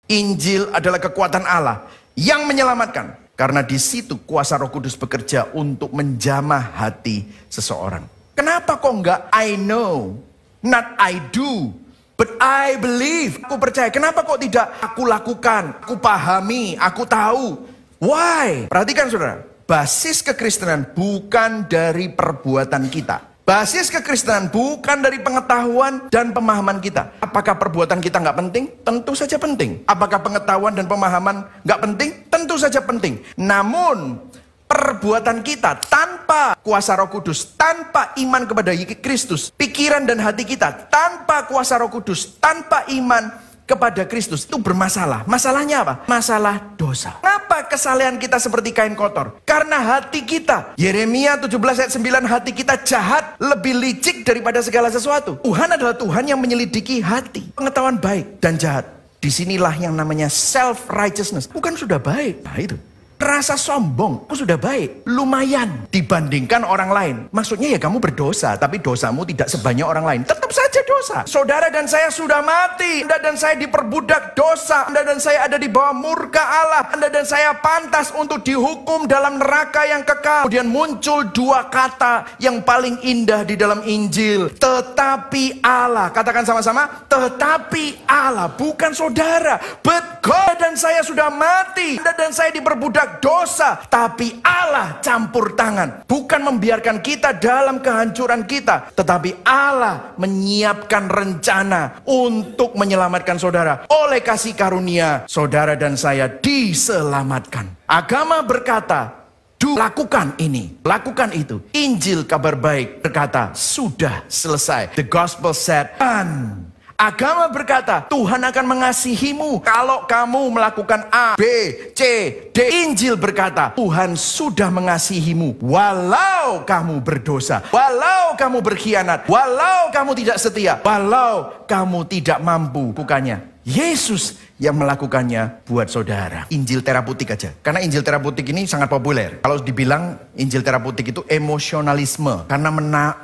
Injil adalah kekuatan Allah yang menyelamatkan. Karena di situ kuasa Roh Kudus bekerja untuk menjamah hati seseorang. Kenapa kok enggak I know, not I do, but I believe. Aku percaya. Kenapa kok tidak aku lakukan, aku pahami, aku tahu. Why? Perhatikan saudara. Basis kekristenan bukan dari perbuatan kita. Basis kekristenan bukan dari pengetahuan dan pemahaman kita. Apakah perbuatan kita nggak penting? Tentu saja penting. Apakah pengetahuan dan pemahaman nggak penting? Tentu saja penting. Namun, perbuatan kita tanpa kuasa Roh Kudus, tanpa iman kepada Kristus, pikiran dan hati kita tanpa kuasa Roh Kudus, tanpa iman kepada Kristus, itu bermasalah. Masalahnya apa? Masalah dosa. Kenapa kesalehan kita seperti kain kotor? Karena hati kita. Yeremia 17 ayat 9, hati kita jahat, lebih licik daripada segala sesuatu. Tuhan adalah Tuhan yang menyelidiki hati. Pengetahuan baik dan jahat. Disinilah yang namanya self-righteousness. Bukan sudah baik. Nah itu. Rasa sombong, aku sudah baik, lumayan dibandingkan orang lain. Maksudnya ya kamu berdosa, tapi dosamu tidak sebanyak orang lain. Tetap saja dosa. Saudara dan saya sudah mati. Anda dan saya diperbudak dosa. Anda dan saya ada di bawah murka Allah. Anda dan saya pantas untuk dihukum dalam neraka yang kekal. Kemudian muncul dua kata yang paling indah di dalam Injil. Tetapi Allah. Katakan sama-sama. Tetapi Allah, bukan saudara. But God dan saya sudah mati. Anda dan saya diperbudak dosa, tapi Allah campur tangan, bukan membiarkan kita dalam kehancuran kita, tetapi Allah menyiapkan rencana untuk menyelamatkan saudara. Oleh kasih karunia, saudara dan saya diselamatkan. Agama berkata, lakukan ini, lakukan itu. Injil kabar baik berkata, sudah selesai. The gospel said, done. Agama berkata, Tuhan akan mengasihimu kalau kamu melakukan A, B, C, D. Injil berkata, Tuhan sudah mengasihimu walau kamu berdosa, walau kamu berkhianat, walau kamu tidak setia, walau kamu tidak mampu. Bukannya Yesus yang melakukannya buat saudara. Injil terapeutik aja. Karena Injil terapeutik ini sangat populer. Kalau dibilang Injil terapeutik itu emosionalisme. Karena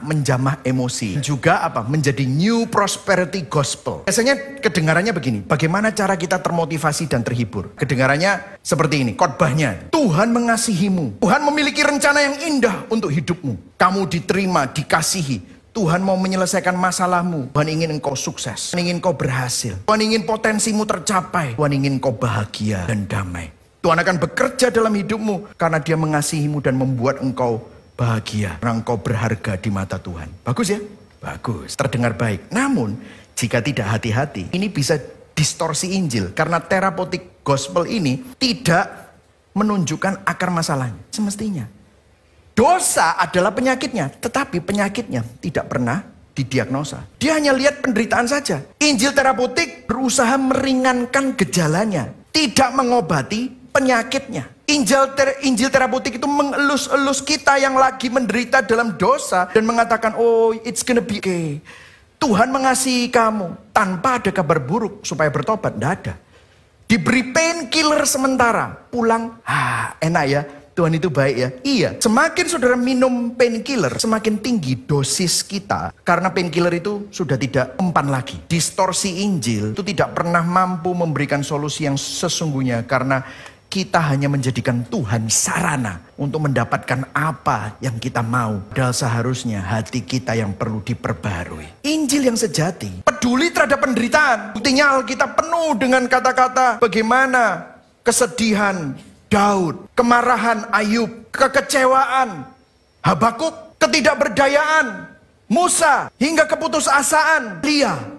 menjamah emosi. Juga apa? Menjadi new prosperity gospel. Biasanya kedengarannya begini. Bagaimana cara kita termotivasi dan terhibur? Kedengarannya seperti ini. Khotbahnya. Tuhan mengasihimu. Tuhan memiliki rencana yang indah untuk hidupmu. Kamu diterima, dikasihi. Tuhan mau menyelesaikan masalahmu. Tuhan ingin engkau sukses. Tuhan ingin engkau berhasil. Tuhan ingin potensimu tercapai. Tuhan ingin engkau bahagia dan damai. Tuhan akan bekerja dalam hidupmu karena Dia mengasihimu dan membuat engkau bahagia. Karena engkau berharga di mata Tuhan. Bagus ya? Bagus. Terdengar baik. Namun, jika tidak hati-hati, ini bisa distorsi Injil. Karena terapeutik gospel ini tidak menunjukkan akar masalahnya. Semestinya. Dosa adalah penyakitnya, tetapi penyakitnya tidak pernah didiagnosa. Dia hanya lihat penderitaan saja. Injil terapeutik berusaha meringankan gejalanya, tidak mengobati penyakitnya. Injil terapeutik itu mengelus-elus kita yang lagi menderita dalam dosa dan mengatakan, oh it's gonna be okay. Tuhan mengasihi kamu tanpa ada kabar buruk supaya bertobat, tidak ada. Diberi painkiller sementara, pulang, enak ya. Tuhan itu baik ya. Iya, semakin saudara minum painkiller, semakin tinggi dosis kita. Karena painkiller itu sudah tidak mempan lagi. Distorsi Injil itu tidak pernah mampu memberikan solusi yang sesungguhnya. Karena kita hanya menjadikan Tuhan sarana untuk mendapatkan apa yang kita mau. Padahal seharusnya hati kita yang perlu diperbarui. Injil yang sejati peduli terhadap penderitaan. Buktinya Alkitab penuh dengan kata-kata bagaimana kesedihan Daud, kemarahan Ayub, kekecewaan Habakuk, ketidakberdayaan Musa, hingga keputusasaan Elia.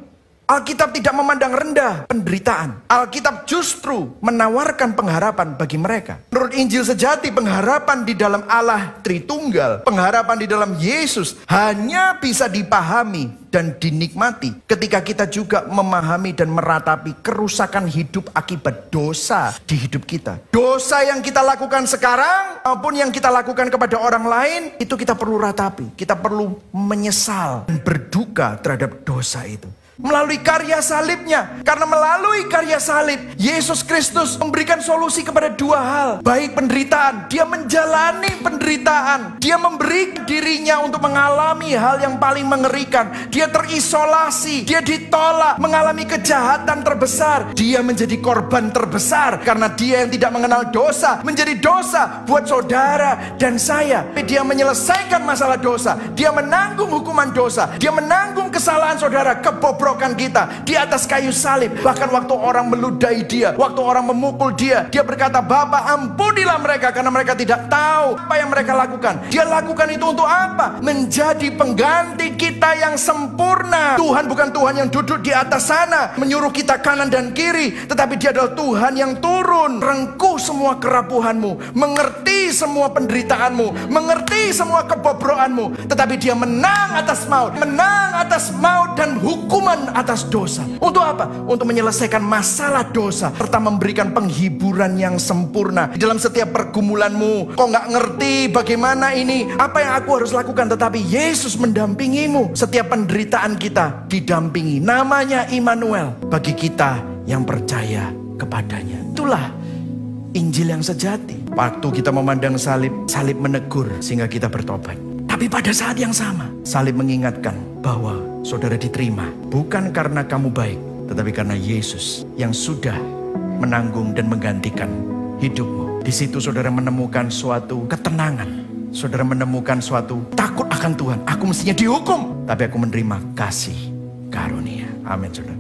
Alkitab tidak memandang rendah penderitaan. Alkitab justru menawarkan pengharapan bagi mereka. Menurut Injil sejati, pengharapan di dalam Allah Tritunggal, pengharapan di dalam Yesus hanya bisa dipahami dan dinikmati ketika kita juga memahami dan meratapi kerusakan hidup akibat dosa di hidup kita. Dosa yang kita lakukan sekarang maupun yang kita lakukan kepada orang lain, itu kita perlu ratapi. Kita perlu menyesal dan berduka terhadap dosa itu. Melalui karya salibnya. Karena melalui karya salib, Yesus Kristus memberikan solusi kepada dua hal. Baik penderitaan, dia menjalani penderitaan. Dia memberi dirinya untuk mengalami hal yang paling mengerikan. Dia terisolasi, dia ditolak, mengalami kejahatan terbesar. Dia menjadi korban terbesar karena dia yang tidak mengenal dosa menjadi dosa buat saudara dan saya. Dia menyelesaikan masalah dosa. Dia menanggung hukuman dosa. Dia menanggung kesalahan saudara, kebobrokan kita di atas kayu salib. Bahkan waktu orang meludahi dia, waktu orang memukul dia, dia berkata, Bapa, ampunilah mereka karena mereka tidak tahu apa yang mereka lakukan. Dia lakukan itu untuk apa? Menjadi pengganti kita yang sempurna. Tuhan bukan Tuhan yang duduk di atas sana menyuruh kita kanan dan kiri, tetapi dia adalah Tuhan yang turun, rengkuh semua kerapuhanmu, mengerti semua penderitaanmu, mengerti semua kebobrokanmu, tetapi dia menang atas maut dan hukuman atas dosa. Untuk apa? Untuk menyelesaikan masalah dosa serta memberikan penghiburan yang sempurna di dalam setiap pergumulanmu. Kau nggak ngerti bagaimana ini, apa yang aku harus lakukan, tetapi Yesus mendampingimu. Setiap penderitaan kita didampingi. Namanya Immanuel bagi kita yang percaya kepadanya. Itulah Injil yang sejati. Waktu kita memandang salib, salib menegur sehingga kita bertobat. Tapi pada saat yang sama, salib mengingatkan bahwa saudara diterima bukan karena kamu baik, tetapi karena Yesus yang sudah menanggung dan menggantikan hidupmu. Di situ saudara menemukan suatu ketenangan. Saudara menemukan suatu takut akan Tuhan. Aku mestinya dihukum, tapi aku menerima kasih karunia. Amin, saudara.